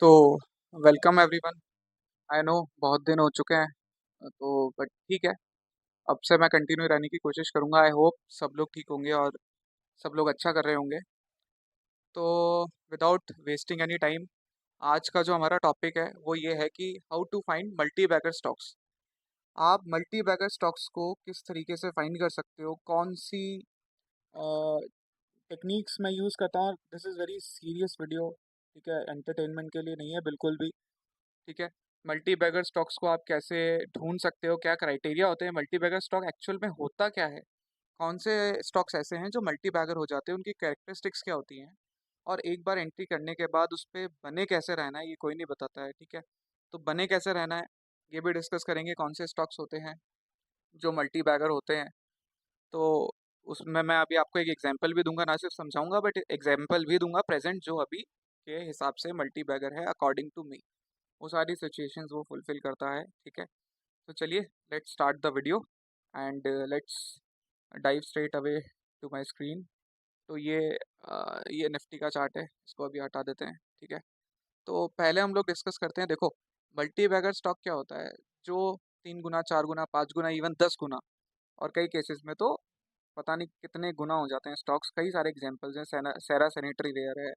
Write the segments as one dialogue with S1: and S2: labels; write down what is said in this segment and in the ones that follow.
S1: तो welcome everyone. I know बहुत दिन हो चुके हैं। तो बट ठीक है। अब से मैं कंटिन्यू रहने की कोशिश करूंगा। आई होप सब लोग ठीक होंगे और सब लोग अच्छा कर रहे होंगे। तो विदाउट वेस्टिंग एनी टाइम, आज का जो हमारा टॉपिक है वो ये है कि how to find multibagger stocks. आप मल्टी बैगर स्टॉक्स को किस तरीके से फाइंड कर सकते हो, कौन सी टेक्निक्स मैं यूज़ करता हूँ। This is very serious video, ठीक है, एंटरटेनमेंट के लिए नहीं है बिल्कुल भी। ठीक है। मल्टी बैगर स्टॉक्स को आप कैसे ढूंढ सकते हो, क्या क्राइटेरिया होते हैं, मल्टी बैगर स्टॉक एक्चुअल में होता क्या है, कौन से स्टॉक्स ऐसे हैं जो मल्टी बैगर हो जाते हैं, उनकी कैरेक्टरिस्टिक्स क्या होती हैं, और एक बार एंट्री करने के बाद उस पर बने कैसे रहना है ये कोई नहीं बताता है। ठीक है। तो बने कैसे रहना है ये भी डिस्कस करेंगे, कौन से स्टॉक्स होते हैं जो मल्टी बैगर होते हैं। तो उसमें मैं अभी आपको एक एग्जांपल भी दूंगा, ना सिर्फ समझाऊंगा बट एग्जांपल भी दूंगा प्रेजेंट जो अभी के हिसाब से मल्टी बैगर है अकॉर्डिंग टू मी। वो सारी सिचुएशंस वो फुलफिल करता है। ठीक है। तो चलिए, let's start the video and let's dive straight away to my screen. तो ये निफ्टी का चार्ट है, इसको अभी हटा देते हैं। ठीक है। तो पहले हम लोग डिस्कस करते हैं। देखो, मल्टी बैगर स्टॉक क्या होता है, जो 3 गुना, 4 गुना, 5 गुना, इवन 10 गुना, और कई केसेस में तो पता नहीं कितने गुना हो जाते हैं स्टॉक्स। कई सारे एग्जांपल्स हैं, सेरा सैनिटरी वेयर है,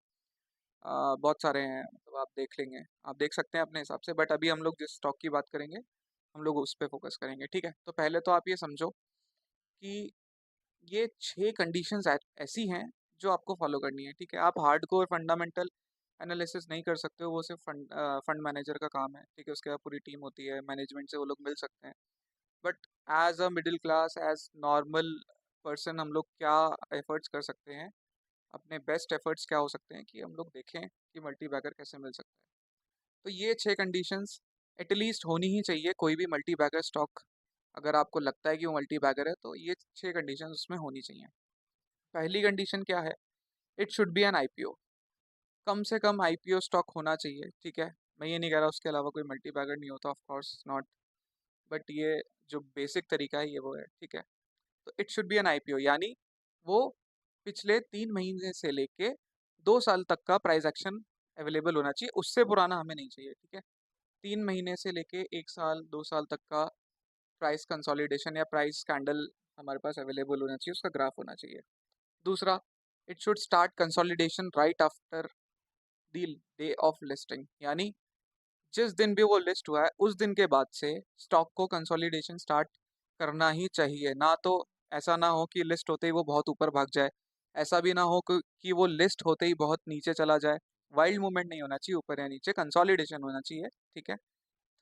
S1: बहुत सारे हैं, मतलब आप देख लेंगे, आप देख सकते हैं अपने हिसाब से। बट अभी हम लोग जिस स्टॉक की बात करेंगे हम लोग उस पर फोकस करेंगे। ठीक है। तो पहले तो आप ये समझो कि ये 6 कंडीशंस ऐसी हैं जो आपको फॉलो करनी है। ठीक है। आप हार्डकोर फंडामेंटल एनालिसिस नहीं कर सकते हो, वो सिर्फ फंड मैनेजर का काम है। ठीक है। उसके बाद पूरी टीम होती है, मैनेजमेंट से वो लोग मिल सकते हैं। But as a middle class, as normal person, हम लोग क्या एफर्ट्स कर सकते हैं, अपने बेस्ट एफर्ट्स क्या हो सकते हैं कि हम लोग देखें कि मल्टी बैगर कैसे मिल सकता है। तो ये 6 कंडीशंस एटलीस्ट होनी ही चाहिए कोई भी मल्टी बैगर स्टॉक। अगर आपको लगता है कि वो मल्टी बैगर है तो ये 6 कंडीशंस उसमें होनी चाहिए। पहली कंडीशन क्या है, it should be an IPO. कम से कम आईपीओ स्टॉक होना चाहिए। ठीक है। मैं ये नहीं कह रहा उसके अलावा कोई मल्टी बैगर नहीं होता, ऑफ कोर्स नॉट, बट ये जो बेसिक तरीका है ये वो है। ठीक है। तो it should be an IPO, यानी वो पिछले 3 महीने से लेके 2 साल तक का प्राइस एक्शन अवेलेबल होना चाहिए, उससे पुराना हमें नहीं चाहिए। ठीक है। 3 महीने से लेके 1 साल, 2 साल तक का प्राइस कंसोलिडेशन या प्राइस कैंडल हमारे पास अवेलेबल होना चाहिए, उसका ग्राफ होना चाहिए। दूसरा, it should start consolidation right after the day of listing, यानी जिस दिन भी वो लिस्ट हुआ है उस दिन के बाद से स्टॉक को कंसोलिडेशन स्टार्ट करना ही चाहिए। ना तो ऐसा ना हो कि लिस्ट होते ही वो बहुत ऊपर भाग जाए, ऐसा भी ना हो कि वो लिस्ट होते ही बहुत नीचे चला जाए। वाइल्ड मूवमेंट नहीं होना चाहिए ऊपर या नीचे, कंसोलिडेशन होना चाहिए। ठीक है।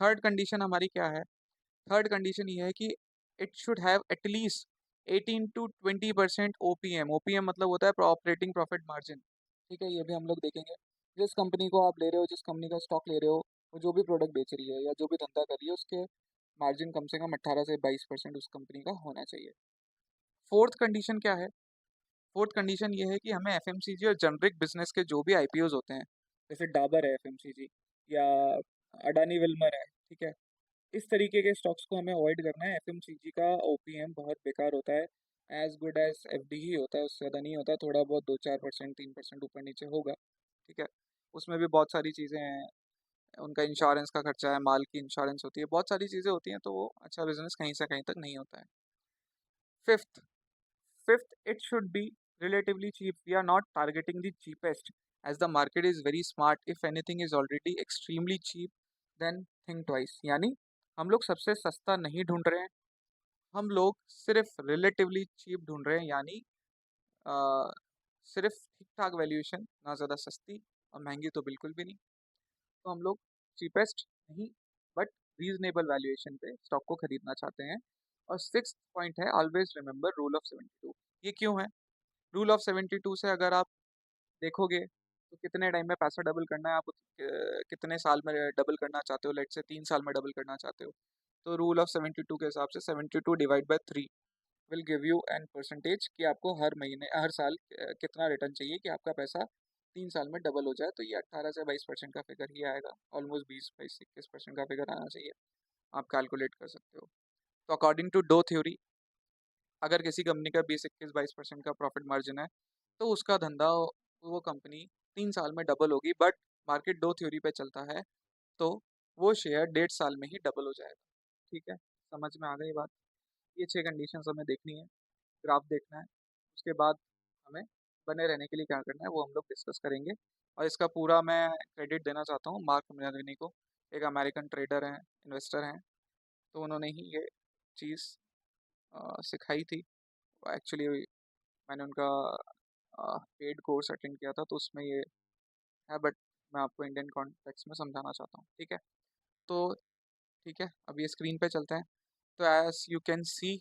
S1: थर्ड कंडीशन हमारी क्या है, थर्ड कंडीशन ये है कि it should have at least 18 to 20% OPM. OPM मतलब होता है ऑपरेटिंग प्रॉफिट मार्जिन। ठीक है। ये भी हम लोग देखेंगे। जिस कंपनी को आप ले रहे हो, जिस कंपनी का स्टॉक ले रहे हो, वो जो भी प्रोडक्ट बेच रही है या जो भी धंधा कर रही है, उसके मार्जिन कम से कम 18 से 22% उस कंपनी का होना चाहिए। फोर्थ कंडीशन क्या है, फोर्थ कंडीशन ये है कि हमें एफएमसीजी और जेनरिक बिजनेस के जो भी आईपीओज होते हैं, जैसे डाबर है एफएमसीजी, या अडानी विल्मर है, ठीक है, इस तरीके के स्टॉक्स को हमें अवॉइड करना है। एफएमसीजी का ओपीएम बहुत बेकार होता है, एज गुड एज एफडी ही होता है, उससे ज़्यादा नहीं होता, थोड़ा बहुत 2-4%, 3% ऊपर नीचे होगा। ठीक है। उसमें भी बहुत सारी चीज़ें हैं, उनका इंश्योरेंस का खर्चा है, माल की इंश्योरेंस होती है, बहुत सारी चीज़ें होती हैं, तो वो अच्छा बिजनेस कहीं से कहीं तक नहीं होता है। Fifth, it should be relatively cheap. We are not targeting the cheapest, as the market is very smart. If anything is already extremely cheap, then think twice. यानी हम लोग सबसे सस्ता नहीं ढूंढ रहे हैं, हम लोग सिर्फ रिलेटिवली चीप ढूंढ रहे हैं, यानी अ, सिर्फ ठीक ठाक वैल्यूएशन, ना ज़्यादा सस्ती और महंगी तो बिल्कुल भी नहीं। तो हम लोग चीपेस्ट नहीं, बट रीजनेबल वैल्यूएशन पे स्टॉक को खरीदना चाहते हैं। और सिक्स पॉइंट है, ऑलवेज रिमेंबर रूल ऑफ 72। ये क्यों है? रूल ऑफ 72 से अगर आप देखोगे तो कितने टाइम में पैसा डबल करना है, आप कितने साल में डबल करना चाहते हो, लेट से 3 साल में डबल करना चाहते हो, तो रूल ऑफ 72 के हिसाब से 72 divide by 3 will give you an percentage कि आपको हर महीने, हर साल कितना रिटर्न चाहिए कि आपका पैसा 3 साल में डबल हो जाए। तो ये 18 से 22% का फिगर ही आएगा, ऑलमोस्ट 20-21% का फिगर आना चाहिए। आप कैलकुलेट कर सकते हो। तो अकॉर्डिंग टू दो थ्योरी, अगर किसी कंपनी का 20-21-22% का प्रॉफिट मार्जिन है तो उसका धंधा, वो कंपनी 3 साल में डबल होगी, बट मार्केट दो थ्योरी पे चलता है, तो वो शेयर 1.5 साल में ही डबल हो जाएगा। ठीक है, समझ में आ गई बात? ये 6 कंडीशंस हमें देखनी है, ग्राफ देखना है, उसके बाद हमें बने रहने के लिए क्या करना है वो हम लोग डिस्कस करेंगे। और इसका पूरा मैं क्रेडिट देना चाहता हूँ मार्क मिनर्विनी को, एक अमेरिकन ट्रेडर हैं, इन्वेस्टर हैं, तो उन्होंने ही ये चीज़ सिखाई थी। एक्चुअली मैंने उनका पेड कोर्स अटेंड किया था, तो उसमें ये है, बट मैं आपको इंडियन कॉन्टेक्स्ट में समझाना चाहता हूँ। ठीक है, तो ठीक है, अब ये स्क्रीन पे चलते हैं। तो एज यू कैन सी,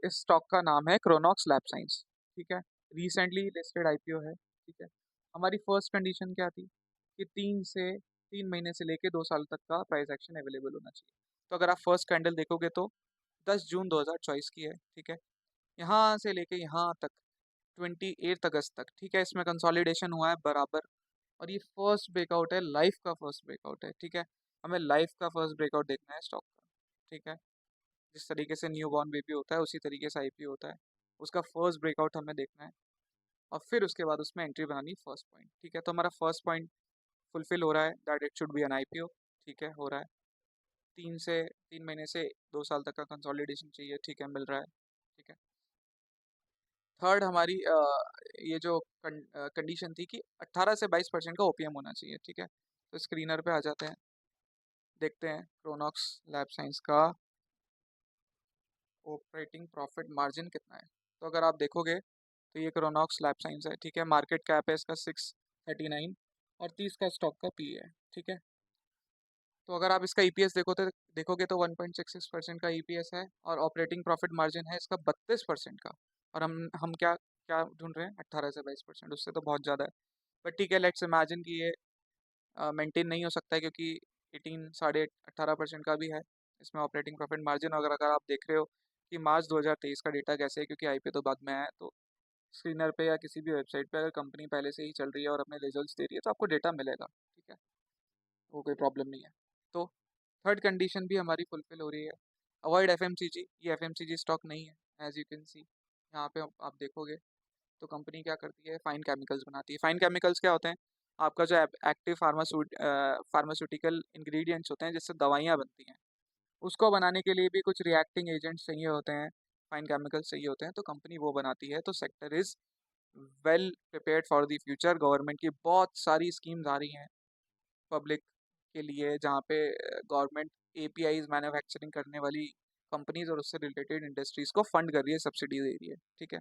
S1: इस स्टॉक का नाम है क्रोनॉक्स लैब साइंस। ठीक है, रिसेंटली लिस्टेड आईपीओ है। ठीक है, हमारी फर्स्ट कंडीशन क्या थी कि 3 महीने से लेके 2 साल तक का प्राइस एक्शन अवेलेबल होना चाहिए। तो अगर आप फर्स्ट कैंडल देखोगे तो 10 जून 2024 की है। ठीक है, यहाँ से लेके यहाँ तक 28 अगस्त तक, ठीक है, इसमें कंसोलिडेशन हुआ है बराबर। और ये फर्स्ट ब्रेकआउट है, लाइफ का फर्स्ट ब्रेकआउट है। ठीक है, हमें लाइफ का फर्स्ट ब्रेकआउट देखना है स्टॉक का। ठीक है, जिस तरीके से न्यू बॉर्न बेबी होता है उसी तरीके से आईपीओ होता है, उसका फर्स्ट ब्रेकआउट हमें देखना है और फिर उसके बाद उसमें एंट्री बनानी फर्स्ट पॉइंट। ठीक है, तो हमारा फर्स्ट पॉइंट फुलफिल हो रहा है, that it should be an IPO. ठीक है, हो रहा है। 3 महीने से 2 साल तक का कंसोलिडेशन चाहिए। ठीक है, मिल रहा है। ठीक है, थर्ड हमारी ये जो कंडीशन थी कि 18 से 22% का ओपीएम होना चाहिए। ठीक है, तो स्क्रीनर पे आ जाते हैं, देखते हैं क्रोनॉक्स लैब साइंस का ऑपरेटिंग प्रॉफिट मार्जिन कितना है। तो अगर आप देखोगे तो ये क्रोनॉक्स लैब साइंस है। ठीक है, मार्केट कैप है इसका 639 और 30 का स्टॉक का पी है। ठीक है, तो अगर आप इसका ईपीएस देखोगे तो 1.66% का ईपीएस है और ऑपरेटिंग प्रॉफिट मार्जिन है इसका 32% का। और हम क्या क्या ढूंढ रहे हैं, 18 से 22%, उससे तो बहुत ज़्यादा है। बट ठीक है, लेट्स इमेजिन कि ये मेंटेन नहीं हो सकता है, क्योंकि 18 का भी है इसमें ऑपरेटिंग प्रॉफिट मार्जिन। अगर अगर आप देख रहे हो कि मार्च 2023 का डेटा कैसे है, क्योंकि आईपीओ तो बाद में आया है, तो स्क्रीनर पे या किसी भी वेबसाइट पे अगर कंपनी पहले से ही चल रही है और अपने रिजल्ट्स दे रही है तो आपको डेटा मिलेगा। ठीक है, वो कोई प्रॉब्लम नहीं है। तो थर्ड कंडीशन भी हमारी फुलफिल हो रही है, अवॉइड एफएमसीजी। ये एफएमसीजी स्टॉक नहीं है, एज यू कैन सी यहाँ पे आप देखोगे तो कंपनी क्या करती है, फाइन केमिकल्स बनाती है। फाइन केमिकल्स क्या होते हैं, आपका जो एक्टिव फार्मास्यूटिकल इंग्रेडिएंट्स होते हैं जिससे दवाइयाँ बनती हैं, उसको बनाने के लिए भी कुछ रिएक्टिंग एजेंट्स चाहिए होते हैं, फाइन केमिकल्स चाहिए होते हैं, तो कंपनी वो बनाती है। तो sector is well prepared for the future. Government की बहुत सारी स्कीम्स आ रही हैं पब्लिक के लिए, जहाँ पे गवर्नमेंट एपीआईज मैन्युफैक्चरिंग करने वाली कंपनीज और उससे रिलेटेड इंडस्ट्रीज को फंड कर रही है, सब्सिडी दे रही है। ठीक है,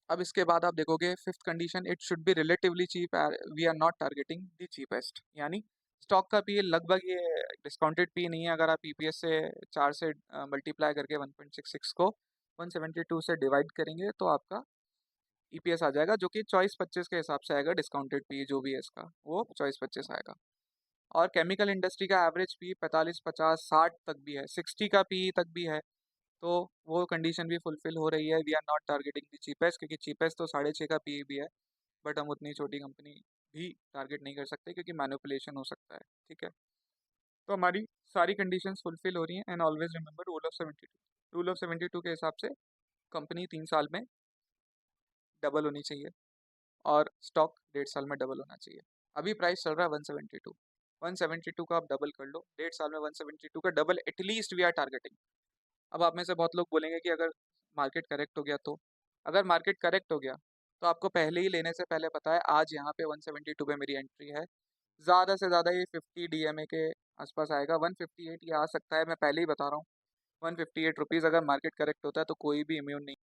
S1: अब इसके बाद आप देखोगे fifth condition, it should be relatively cheap, we are not targeting the cheapest. यानी स्टॉक का पी लगभग ये डिस्काउंटेड पी नहीं है। अगर आप ईपीएस से 4 से मल्टीप्लाई करके 1.66 को 172 से डिवाइड करेंगे तो आपका ईपीएस आ जाएगा, जो कि 24-25 के हिसाब से आएगा। डिस्काउंटेड पी जो भी है इसका वो 24-25 आएगा। और केमिकल इंडस्ट्री का एवरेज पी 45, 50, 60 तक भी है, 60 का पी तक भी है। तो वो कंडीशन भी फुलफिल हो रही है, we are not targeting the cheapest, क्योंकि चीपेस्ट तो 6.5 का पी भी है, बट हम उतनी छोटी कंपनी भी टारगेट नहीं कर सकते क्योंकि मैनिपुलेशन हो सकता है। ठीक है, तो हमारी सारी कंडीशंस फुलफिल हो रही हैं। And always remember rule of 72। Rule of 72 के हिसाब से कंपनी 3 साल में डबल होनी चाहिए और स्टॉक 1.5 साल में डबल होना चाहिए। अभी प्राइस चल रहा है 172, 172 का आप डबल कर लो, 1.5 साल में 172 का double at least we are targeting. अब आप में से बहुत लोग बोलेंगे कि अगर मार्केट करेक्ट हो गया तो, अगर मार्केट करेक्ट हो गया तो आपको पहले ही लेने से पहले पता है आज यहाँ पे 172 पे मेरी एंट्री है, ज़्यादा से ज़्यादा ये 50 डीएमए के आसपास आएगा, 158 ये आ सकता है, मैं पहले ही बता रहा हूँ। 158 रुपीज़ अगर मार्केट करेक्ट होता है तो कोई भी इम्यून नहीं